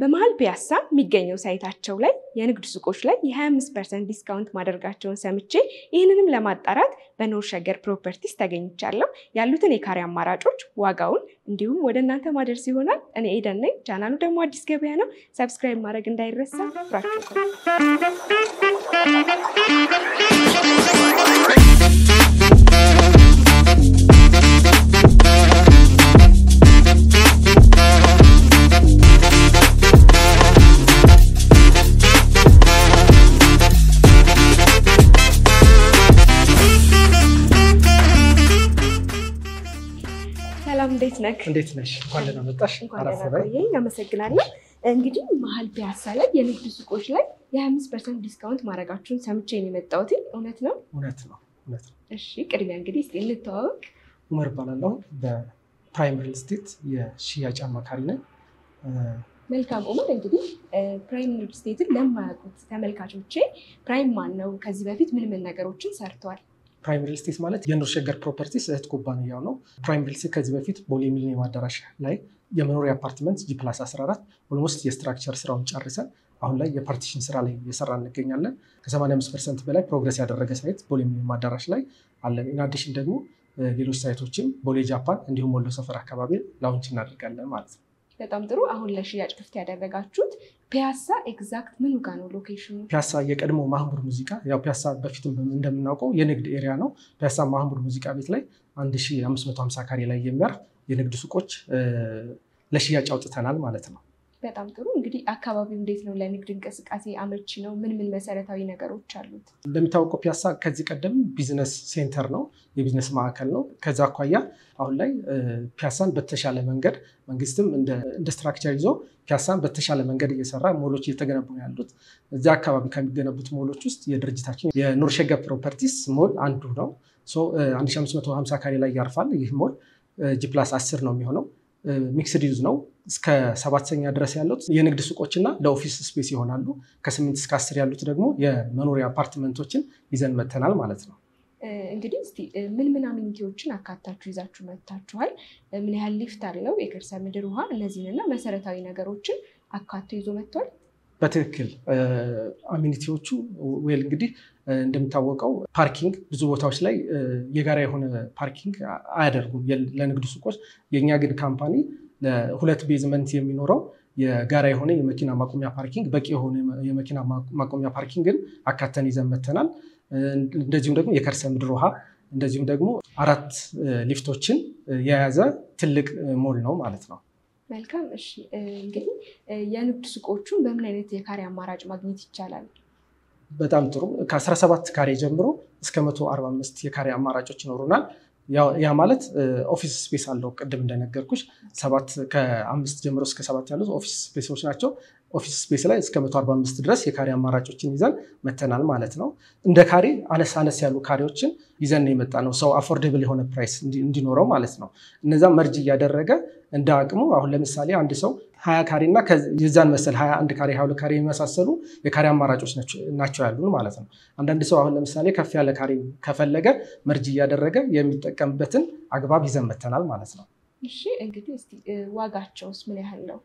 በመሃል ፒያሳ የሚገኘው ሳይታቸው ላይ የንግድ ሱቆች ላይ የ25% ዲስካውንት ማድረጋቸውን ሰምቼ ይህንንም ለማጣራት በኖር ሸገር ፕሮፐርቲስ ተገኝቻለሁ። ያሉትን የካሬ አማራጮች፣ ዋጋውን እንዲሁም ወደ እናንተ ማድረስ ይሆናል። እኔ ኤደን ነኝ። ቻናሉ ደግሞ አዲስ ገበያ ነው። ሰብስክራይብ ማድረግ እንዳይረሳ። ፍራችሁ እንዴት ነሽ? እንኳን ደህና መጣሽ። አመሰግናለሁ። እንግዲህ መሃል ፒያሳ ላይ የንግድ ሱቆች ላይ የ25% ዲስካውንት ማድረጋችሁን ሰምቼ ነው የመጣሁት። እውነት ነው? እውነት ነው። እሺ፣ ቅድሚያ እንግዲህ እስኪ እንተዋወቅ። ኡመር እባላለሁ። በፕራይም ሪል ስቴት የሽያጭ አማካሪ ነኝ። መልካም ኡመር፣ እንግዲህ ፕራይም ሪል ስቴትን ለማያውቁት ተመልካቾቼ ፕራይም ማን ነው? ከዚህ በፊት ምን ነገሮችን ሰርተዋል? ፕራይም ሪል ስቴት ማለት የኖር ሸገር ፕሮፐርቲስ እህት ኩባንያው ነው። ፕራይም ሪል ስቴት ከዚህ በፊት ቦሌ ሚሊኒየም አዳራሽ ላይ የመኖሪያ አፓርትመንት G+14 ኦልሞስት የስትራክቸር ስራውን ጨርሰን አሁን ላይ የፓርቲሽን ስራ ላይ እየሰራ እንገኛለን። ከ85% በላይ ፕሮግረስ ያደረገ ሳይት ቦሌ ሚሊኒየም አዳራሽ ላይ አለን። ኢንአዲሽን ደግሞ ሌሎች ሳይቶችም ቦሌ ጃፓን እንዲሁም ወሎ ሰፈር አካባቢ ላውንች እናደርጋለን ማለት ነው። በጣም ጥሩ። አሁን ለሽያጭ ክፍት ያደረጋችሁት ፒያሳ ኤግዛክት ምኑ ጋር ነው ሎኬሽኑ? ፒያሳ የቀድሞ ማህሙድ ሙዚቃ፣ ያው ፒያሳ በፊትም እንደምናውቀው የንግድ ኤሪያ ነው። ፒያሳ ማህሙድ ሙዚቃ ቤት ላይ 1550 ካሬ ላይ የሚያርፍ የንግድ ሱቆች ለሽያጭ አውጥተናል ማለት ነው። በጣም ጥሩ። እንግዲህ አካባቢው እንዴት ነው? ለንግድ እንቅስቃሴ አመቺ ነው? ምን መሰረታዊ ነገሮች አሉት? እንደሚታወቀው ፒያሳ ከዚህ ቀደም ቢዝነስ ሴንተር ነው፣ የቢዝነስ ማዕከል ነው። ከዛ አኳያ አሁን ላይ ፒያሳን በተሻለ መንገድ መንግስትም እንደ ስትራክቸር ይዞ ፒያሳን በተሻለ መንገድ እየሰራ ሞሎች እየተገነቡ ነው ያሉት። እዚያ አካባቢ ከሚገነቡት ሞሎች ውስጥ የድርጅታችን የኖር ሸገር ፕሮፐርቲስ ሞል አንዱ ነው። 1550 ካሬ ላይ ያርፋል። ይህ ሞል G+10 ነው የሚሆነው። ሚክስድ ዩዝ ነው። እስከ 7ኛ ድረስ ያሉት የንግድ ሱቆች እና ለኦፊስ ስፔስ ይሆናሉ። ከ8 እስከ 10 ያሉት ደግሞ የመኖሪያ አፓርትመንቶችን ይዘን መተናል ማለት ነው። እንግዲህ እስቲ ምን አሚኒቲዎችን አካታችሁ ይዛችሁ መጥታችኋል? ምን ያህል ሊፍት አለው? የከርሰ ምድር ውሃ፣ እነዚህንና መሰረታዊ ነገሮችን አካቶ ይዞ መጥቷል? በትክክል አሚኒቲዎቹ እንግዲህ እንደሚታወቀው ፓርኪንግ ብዙ ቦታዎች ላይ የጋራ የሆነ ፓርኪንግ አያደርጉም ለንግድ ሱቆች። የኛ ግን ካምፓኒ ለሁለት ቤዝመንት የሚኖረው የጋራ የሆነ የመኪና ማቆሚያ ፓርኪንግ፣ በቂ የሆነ የመኪና ማቆሚያ ፓርኪንግን አካተን ይዘን መተናል። እንደዚሁም ደግሞ የከርሰ ምድር ውሃ፣ እንደዚሁም ደግሞ 4 ሊፍቶችን የያዘ ትልቅ ሞል ነው ማለት ነው። መልካም። እሺ፣ እንግዲህ የንግድ ሱቆቹን በምን አይነት የካሬ አማራጭ ማግኘት ይቻላል? በጣም ጥሩ። ከ17 ካሬ ጀምሮ እስከ 145 የካሬ አማራጮች ይኖሩናል። ያ ማለት ኦፊስ ስፔስ አለው። ቅድም እንደነገርኩሽ ከ5 ጀምሮ እስከ 7 ያሉት ኦፊስ ስፔሶች ናቸው። ኦፊስ ስፔስ ላይ እስከ 145 ድረስ የካሬ አማራጮችን ይዘን መተናል ማለት ነው። እንደ ካሬ አነስ ያሉ ካሬዎችን ይዘን የመጣ ነው፣ ሰው አፎርዴብል የሆነ ፕራይስ እንዲኖረው ማለት ነው። እነዛ መርጅ እያደረገ እንደ አቅሙ አሁን ለምሳሌ አንድ ሰው 20 ካሬ እና የዛን መሰል 21 ካሬ 22 ካሬ የመሳሰሉ የካሬ አማራጮች ናቸው ያሉን ማለት ነው። አንዳንድ ሰው አሁን ለምሳሌ ከፍ ያለ ካሬ ከፈለገ መርጅ እያደረገ የሚጠቀምበትን አግባብ ይዘን መተናል ማለት ነው። እሺ፣ እንግዲህ እስቲ ዋጋቸውስ ምን ያህል ነው?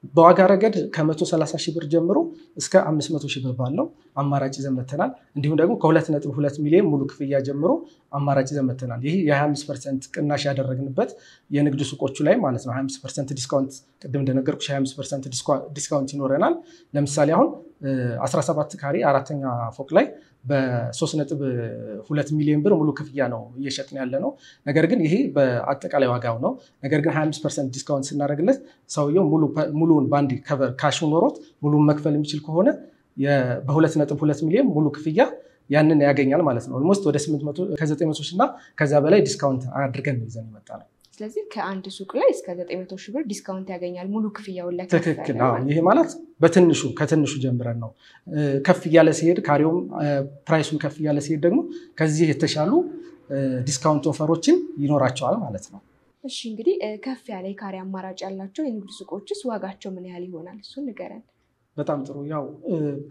በዋጋ ረገድ ከ130 ሺህ ብር ጀምሮ እስከ 500 ሺህ ብር ባለው አማራጭ ይዘን መተናል። እንዲሁም ደግሞ ከ2.2 ሚሊዮን ሙሉ ክፍያ ጀምሮ አማራጭ ይዘን መተናል። ይህ የ25% ቅናሽ ያደረግንበት የንግድ ሱቆቹ ላይ ማለት ነው። 25% ዲስካውንት፣ ቅድም እንደነገርኩሽ 25% ዲስካውንት ይኖረናል። ለምሳሌ አሁን 17 ካሬ 4ኛ ፎቅ ላይ በ3.2 ሚሊዮን ብር ሙሉ ክፍያ ነው እየሸጥን ያለ ነው። ነገር ግን ይሄ በአጠቃላይ ዋጋው ነው። ነገር ግን 25% ዲስካውንት ስናደርግለት ሰውየው ሙሉውን ባንዲ ከቨር ካሽ ኖሮት ሙሉውን መክፈል የሚችል ከሆነ በ2.2 ሚሊዮን ሙሉ ክፍያ ያንን ያገኛል ማለት ነው። ኦልሞስት ወደ 900 ሺህ እና ከዛ በላይ ዲስካውንት አድርገን ነው ይዘን የመጣ ነው። ስለዚህ ከአንድ ሱቅ ላይ እስከ 900 ሺህ ብር ዲስካውንት ያገኛል ሙሉ ክፍያውን ለከፈለ። ትክክል። ይሄ ማለት ከትንሹ ጀምረን ነው። ከፍ እያለ ሲሄድ ካሬውም ፕራይሱም ከፍ እያለ ሲሄድ ደግሞ ከዚህ የተሻሉ ዲስካውንት ኦፈሮችን ይኖራቸዋል ማለት ነው። እሺ፣ እንግዲህ ከፍ ያለ የካሬ አማራጭ ያላቸው የንግድ ሱቆችስ ዋጋቸው ምን ያህል ይሆናል? እሱን ንገረን። በጣም ጥሩ ያው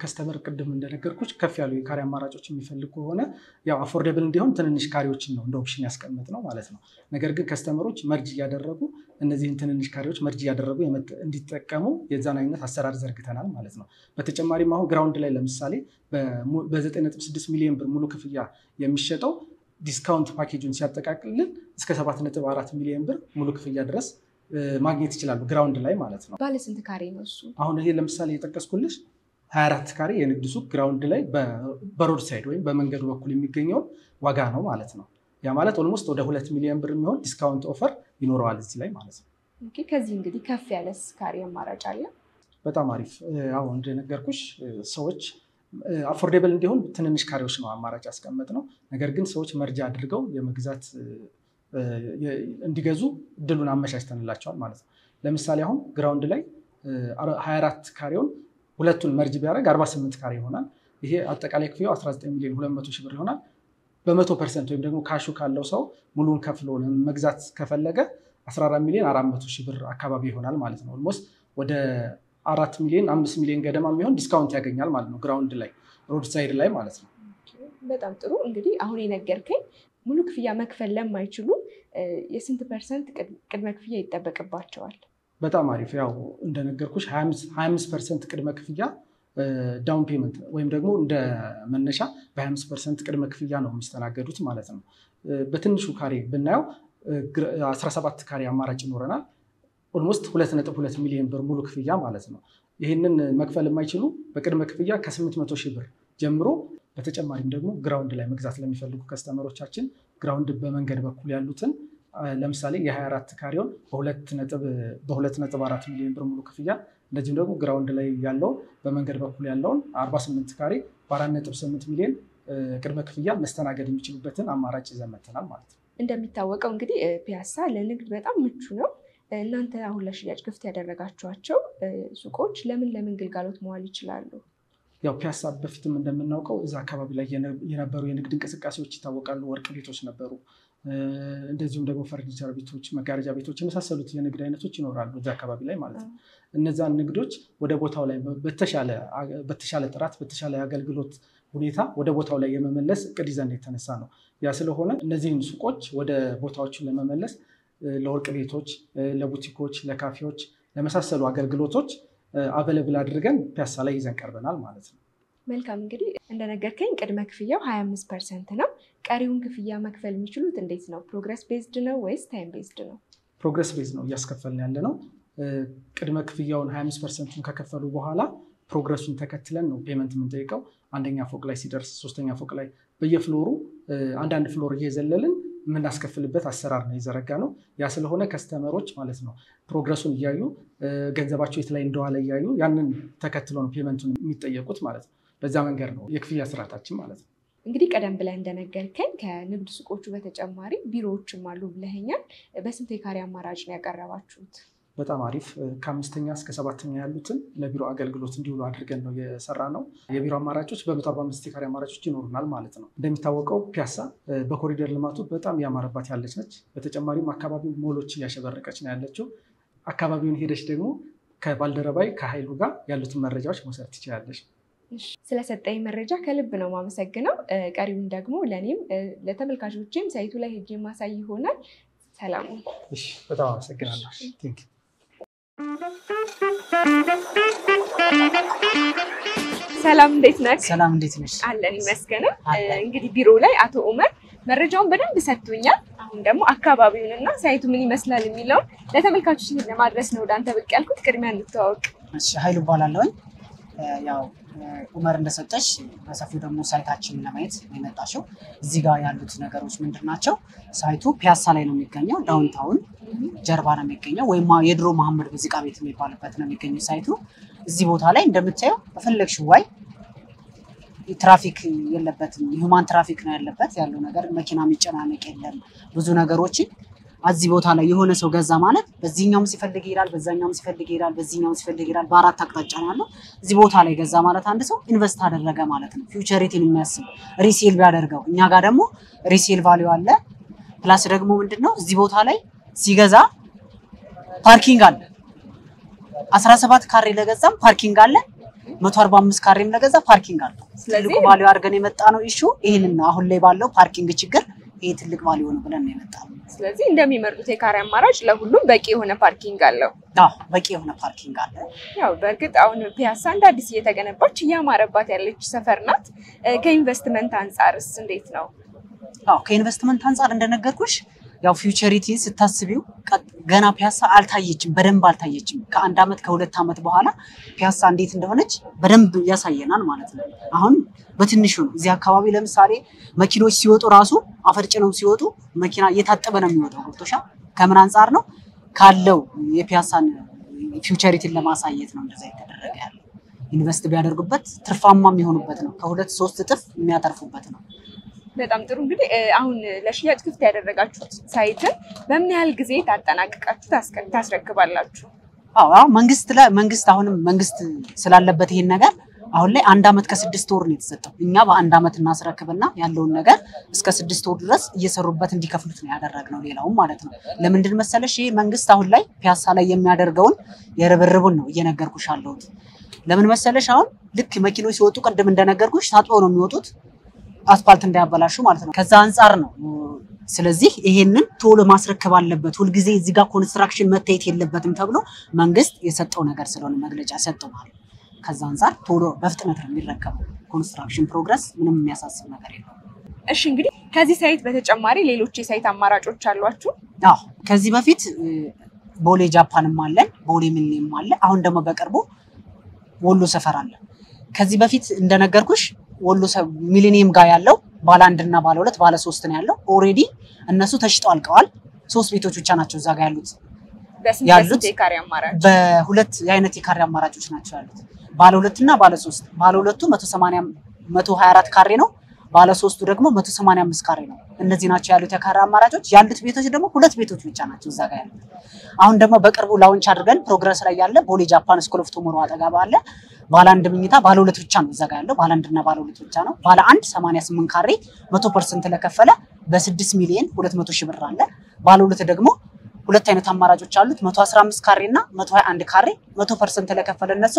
ከስተመር ቅድም እንደነገርኩሽ ከፍ ያሉ የካሬ አማራጮች የሚፈልጉ ከሆነ ያው አፎርደብል እንዲሆን ትንንሽ ካሬዎችን ነው እንደ ኦፕሽን ያስቀምጥ ነው ማለት ነው። ነገር ግን ከስተመሮች መርጅ እያደረጉ እነዚህን ትንንሽ ካሬዎች መርጅ እያደረጉ እንዲጠቀሙ የዛን አይነት አሰራር ዘርግተናል ማለት ነው። በተጨማሪም አሁን ግራውንድ ላይ ለምሳሌ በ9.6 ሚሊዮን ብር ሙሉ ክፍያ የሚሸጠው ዲስካውንት ፓኬጁን ሲያጠቃቅልን እስከ 7.4 ሚሊዮን ብር ሙሉ ክፍያ ድረስ ማግኘት ይችላሉ ግራውንድ ላይ ማለት ነው። ባለ ስንት ካሬ ነው እሱ? አሁን ይሄ ለምሳሌ የጠቀስኩልሽ 24 ካሬ የንግድ ሱቅ ግራውንድ ላይ በሮድ ሳይድ ወይም በመንገዱ በኩል የሚገኘው ዋጋ ነው ማለት ነው። ያ ማለት ኦልሞስት ወደ 2 ሚሊዮን ብር የሚሆን ዲስካውንት ኦፈር ይኖረዋል እዚህ ላይ ማለት ነው። ኦኬ ከዚህ እንግዲህ ከፍ ያለ ካሬ አማራጭ አለ። በጣም አሪፍ። አሁን እንደነገርኩሽ ሰዎች አፎርዴብል እንዲሆን ትንንሽ ካሬዎች ነው አማራጭ ያስቀመጥ ነው። ነገር ግን ሰዎች መርጃ አድርገው የመግዛት እንዲገዙ እድሉን አመቻችተንላቸዋል ማለት ነው። ለምሳሌ አሁን ግራውንድ ላይ 24 ካሬውን ሁለቱን መርጅ ቢያደርግ 48 ካሬ ይሆናል። ይሄ አጠቃላይ ክፍያው 19 ሚሊዮን 200 ሺህ ብር ይሆናል። በ100% ወይም ደግሞ ካሹ ካለው ሰው ሙሉን ከፍሎ መግዛት ከፈለገ 14 ሚሊዮን 400 ሺህ ብር አካባቢ ይሆናል ማለት ነው። ኦልሞስት ወደ 4 ሚሊዮን 5 ሚሊዮን ገደማ የሚሆን ዲስካውንት ያገኛል ማለት ነው ግራውንድ ላይ ሮድ ሳይድ ላይ ማለት ነው። በጣም ጥሩ። እንግዲህ አሁን የነገርከኝ ሙሉ ክፍያ መክፈል ለማይችሉ የስንት ፐርሰንት ቅድመ ክፍያ ይጠበቅባቸዋል? በጣም አሪፍ። ያው እንደነገርኩሽ 25% ቅድመ ክፍያ ዳውን ፔመንት ወይም ደግሞ እንደ መነሻ በ25% ቅድመ ክፍያ ነው የሚስተናገዱት ማለት ነው። በትንሹ ካሬ ብናየው 17 ካሬ አማራጭ ይኖረናል። ኦልሞስት 2.2 ሚሊዮን ብር ሙሉ ክፍያ ማለት ነው። ይህንን መክፈል የማይችሉ በቅድመ ክፍያ ከ800 ሺህ ብር ጀምሮ በተጨማሪም ደግሞ ግራውንድ ላይ መግዛት ለሚፈልጉ ከስተመሮቻችን ግራውንድ በመንገድ በኩል ያሉትን ለምሳሌ የ24 ካሬውን በ2.4 ሚሊዮን ብር ሙሉ ክፍያ እንደዚሁም ደግሞ ግራውንድ ላይ ያለው በመንገድ በኩል ያለውን 48 ካሬ በ4.8 ሚሊዮን ቅድመ ክፍያ መስተናገድ የሚችሉበትን አማራጭ ይዘን መጥተናል ማለት ነው። እንደሚታወቀው እንግዲህ ፒያሳ ለንግድ በጣም ምቹ ነው። እናንተ አሁን ለሽያጭ ክፍት ያደረጋችኋቸው ሱቆች ለምን ግልጋሎት መዋል ይችላሉ? ያው ፒያሳ በፊትም እንደምናውቀው እዛ አካባቢ ላይ የነበሩ የንግድ እንቅስቃሴዎች ይታወቃሉ። ወርቅ ቤቶች ነበሩ፣ እንደዚሁም ደግሞ ፈርኒቸር ቤቶች፣ መጋረጃ ቤቶች የመሳሰሉት የንግድ አይነቶች ይኖራሉ እዛ አካባቢ ላይ ማለት ነው። እነዛን ንግዶች ወደ ቦታው ላይ በተሻለ ጥራት በተሻለ አገልግሎት ሁኔታ ወደ ቦታው ላይ የመመለስ እቅድ ይዘን የተነሳ ነው። ያ ስለሆነ እነዚህን ሱቆች ወደ ቦታዎቹን ለመመለስ ለወርቅ ቤቶች፣ ለቡቲኮች፣ ለካፌዎች ለመሳሰሉ አገልግሎቶች አቬለብል አድርገን ፒያሳ ላይ ይዘን ቀርበናል ማለት ነው። መልካም። እንግዲህ እንደነገርከኝ ቅድመ ክፍያው 25% ነው። ቀሪውን ክፍያ መክፈል የሚችሉት እንዴት ነው? ፕሮግረስ ቤዝድ ነው ወይስ ታይም ቤዝድ ነው? ፕሮግረስ ቤዝድ ነው እያስከፈልን ያለ ነው። ቅድመ ክፍያውን 25%ን ከከፈሉ በኋላ ፕሮግረሱን ተከትለን ነው ፔመንት የምንጠይቀው። አንደኛ ፎቅ ላይ ሲደርስ፣ ሶስተኛ ፎቅ ላይ በየፍሎሩ አንዳንድ ፍሎር እየዘለልን የምናስከፍልበት አሰራር ነው የዘረጋ ነው። ያ ስለሆነ ከስተመሮች ማለት ነው ፕሮግረሱን እያዩ ገንዘባቸው የት ላይ እንደዋለ እያዩ ያንን ተከትሎ ነው ፔመንቱን የሚጠየቁት ማለት ነው። በዛ መንገድ ነው የክፍያ ስርዓታችን ማለት ነው። እንግዲህ ቀደም ብለህ እንደነገርከኝ ከንግድ ሱቆቹ በተጨማሪ ቢሮዎችም አሉ ብለኸኛል። በስንት የካሬ አማራጭ ነው ያቀረባችሁት? በጣም አሪፍ። ከ5ኛ እስከ 7ኛ ያሉትን ለቢሮ አገልግሎት እንዲውሉ አድርገን ነው የሰራ ነው። የቢሮ አማራጮች በ145 የካሬ አማራጮች ይኖሩናል ማለት ነው። እንደሚታወቀው ፒያሳ በኮሪደር ልማቱ በጣም ያማረባት ያለች ነች። በተጨማሪም አካባቢው ሞሎች እያሸበረቀች ነው ያለችው። አካባቢውን ሄደች ደግሞ ከባልደረባይ ከኃይሉ ጋር ያሉትን መረጃዎች መውሰድ ትችላለች። ስለሰጠኝ መረጃ ከልብ ነው ማመሰግነው። ቀሪውን ደግሞ ለእኔም ለተመልካቾችም ሳይቱ ላይ ሄጄ ማሳይ ይሆናል። ሰላም። በጣም አመሰግናለሁ። ሰላም፣ እንዴት ነህ? ሰላም፣ እንዴት ነሽ? አለን ይመስገን። እንግዲህ ቢሮ ላይ አቶ ኡመር መረጃውን በደንብ ሰጥቶኛል። አሁን ደግሞ አካባቢውንና ሳይቱ ምን ይመስላል የሚለውን ለተመልካቾች ለማድረስ ነው ወደ አንተ ብቅ ያልኩት። ቅድሚያ እንተዋወቅ። እሺ፣ ኃይሉ እባላለሁ። ያው ኡመር እንደሰጠሽ በሰፊው ደግሞ ሳይታችንን ለማየት የመጣሽው እዚህ ጋር ያሉት ነገሮች ምንድናቸው? ሳይቱ ፒያሳ ላይ ነው የሚገኘው። ዳውንታውን ጀርባ ነው የሚገኘው፣ ወይም የድሮ መሐመድ ሙዚቃ ቤት የሚባልበት ነው የሚገኘው ሳይቱ። እዚህ ቦታ ላይ እንደምታየው በፈለግሽው ዋይ ትራፊክ የለበትም። ሂውማን ትራፊክ ነው ያለው ነገር። መኪና የሚጨናነቅ የለም። ብዙ ነገሮችን እዚህ ቦታ ላይ የሆነ ሰው ገዛ ማለት በዚህኛውም ሲፈልግ ይላል፣ በዛኛውም ሲፈልግ ይላል፣ በዚህኛውም ሲፈልግ ይላል። በአራት አቅጣጫ ነው ያለው። እዚህ ቦታ ላይ ገዛ ማለት አንድ ሰው ኢንቨስት አደረገ ማለት ነው። ፊውቸሪቲን የሚያስብ ሪሴል ቢያደርገው፣ እኛ ጋር ደግሞ ሪሴል ቫልዩ አለ። ፕላስ ደግሞ ምንድነው እዚህ ቦታ ላይ ሲገዛ ፓርኪንግ አለ። 17 ካሬ ለገዛም ፓርኪንግ አለ። 145 ካሬም ለገዛ ፓርኪንግ አለው ስለዚህ ቫልዩ አድርገን የመጣ ነው ኢሹ ይሄንን አሁን ላይ ባለው ፓርኪንግ ችግር ይሄ ትልቅ ቫልዩ ነው ብለን ነው የመጣው ስለዚህ እንደሚመርጡት የካሬ አማራጭ ለሁሉም በቂ የሆነ ፓርኪንግ አለው በቂ የሆነ ፓርኪንግ አለ ያው በርግጥ አሁን ፒያሳ እንደ አዲስ እየተገነባች ያማረባት ያለች ሰፈር ናት ከኢንቨስትመንት አንፃርስ እንዴት ነው ከኢንቨስትመንት አንፃር እንደነገርኩሽ ያው ፊውቸሪቲ ስታስቢው ገና ፒያሳ አልታየችም በደንብ አልታየችም ከአንድ አመት ከሁለት አመት በኋላ ፒያሳ እንዴት እንደሆነች በደንብ ያሳየናል ማለት ነው አሁን በትንሹ ነው እዚህ አካባቢ ለምሳሌ መኪኖች ሲወጡ ራሱ አፈርጭነው ሲወጡ መኪና እየታጠበ ነው የሚወጣው ገብቶሻ ከምን አንፃር ነው ካለው የፒያሳን ፊውቸሪቲን ለማሳየት ነው እንደዛ የተደረገ ያለው ኢንቨስት ቢያደርጉበት ትርፋማ የሚሆኑበት ነው ከሁለት ሶስት እጥፍ የሚያተርፉበት ነው በጣም ጥሩ እንግዲህ አሁን ለሽያጭ ክፍት ያደረጋችሁት ሳይትን በምን ያህል ጊዜ ታጠናቅቃችሁ ታስረክባላችሁ መንግስት አሁንም መንግስት ስላለበት ይሄን ነገር አሁን ላይ 1 አመት ከ6 ወር ነው የተሰጠው እኛ በ1 አመት እናስረክብና ያለውን ነገር እስከ 6 ወር ድረስ እየሰሩበት እንዲከፍሉት ነው ያደረግነው ሌላው ማለት ነው ለምንድን መሰለሽ ይሄ መንግስት አሁን ላይ ፒያሳ ላይ የሚያደርገውን የርብርቡን ነው እየነገርኩሽ አለሁት ለምን መሰለሽ አሁን ልክ መኪኖች ሲወጡ ቀደም እንደነገርኩሽ ታጥበው ነው የሚወጡት አስፋልት እንዳያበላሹ ማለት ነው ከዛ አንፃር ነው ስለዚህ ይሄንን ቶሎ ማስረከብ አለበት ሁሉ ጊዜ እዚህ ጋር ኮንስትራክሽን መታየት የለበትም ተብሎ መንግስት የሰጠው ነገር ስለሆነ መግለጫ ሰጠው ማለት ከዛ አንፃር ቶሎ በፍጥነት ነው የሚረከበው ኮንስትራክሽን ፕሮግረስ ምንም የሚያሳስብ ነገር የለም እሺ እንግዲህ ከዚህ ሳይት በተጨማሪ ሌሎች የሳይት አማራጮች አሏችሁ ከዚህ በፊት ቦሌ ጃፓንም አለን ቦሌ ምንም አለ አሁን ደግሞ በቅርቡ ወሎ ሰፈር አለ ከዚህ በፊት እንደነገርኩሽ ወሎ ሚሊኒየም ጋር ያለው ባለ 1 እና ባለ 2 ባለ 3 ነው ያለው ኦሬዲ እነሱ ተሽጠው አልቀዋል 3 ቤቶች ብቻ ናቸው እዛ ጋር ያሉት የካሬ አማራጭ በሁለት የአይነት የካሬ አማራጮች ናቸው ያሉት ባለ 2 እና ባለ 3 ባለ 2ቱ 124 ካሬ ነው ባለ 3ቱ ደግሞ 185 ካሬ ነው እነዚህ ናቸው ያሉት የካሬ አማራጮች ያሉት ቤቶች ደግሞ ሁለት ቤቶች ብቻ ናቸው እዛ ጋር ያሉት አሁን ደግሞ በቅርቡ ላውንች አድርገን ፕሮግረስ ላይ ያለ ቦሌ ጃፓን ስኩል ኦፍ ቱሞሮ አጠገብ አለ ባለ 1 ምኝታ ባለ 2 ብቻ ነው እዛ ጋር ያለው ባለ 1 እና ባለ 2 ብቻ ነው ባለ 1 88 ካሬ 100% ለከፈለ በ6 ሚሊዮን 200 ሺህ ብር አለ ባለ 2 ደግሞ ሁለት አይነት አማራጮች አሉት 115 ካሬ እና 121 ካሬ 100% ለከፈለ እነሱ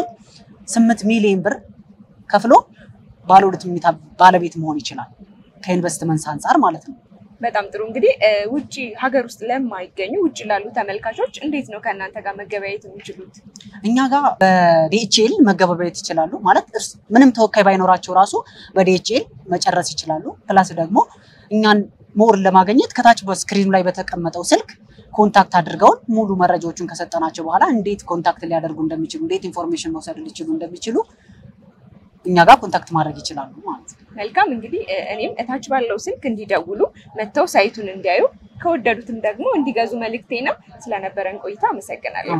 8 ሚሊዮን ብር ከፍሎ ባለ 2 ምኝታ ባለቤት መሆን ይችላል ከኢንቨስትመንት አንፃር ማለት ነው በጣም ጥሩ እንግዲህ ውጪ ሀገር ውስጥ ለማይገኙ ውጪ ላሉ ተመልካቾች እንዴት ነው ከናንተ ጋር መገበያየት የሚችሉት እኛ ጋር በዲኤችኤል መገበያየት ይችላሉ ማለት ምንም ተወካይ ባይኖራቸው ራሱ በዲኤችኤል መጨረስ ይችላሉ ፕላስ ደግሞ እኛን ሞር ለማግኘት ከታች በስክሪኑ ላይ በተቀመጠው ስልክ ኮንታክት አድርገው ሙሉ መረጃዎችን ከሰጠናቸው በኋላ እንዴት ኮንታክት ሊያደርጉ እንደሚችሉ እንዴት ኢንፎርሜሽን መውሰድ እንደሚችሉ እኛ ጋር ኮንታክት ማድረግ ይችላሉ ማለት ነው መልካም እንግዲህ እኔም እታች ባለው ስልክ እንዲደውሉ መተው ሳይቱን እንዲያዩ ከወደዱትም ደግሞ እንዲገዙ መልእክቴ ነው ስለነበረን ቆይታ አመሰግናለሁ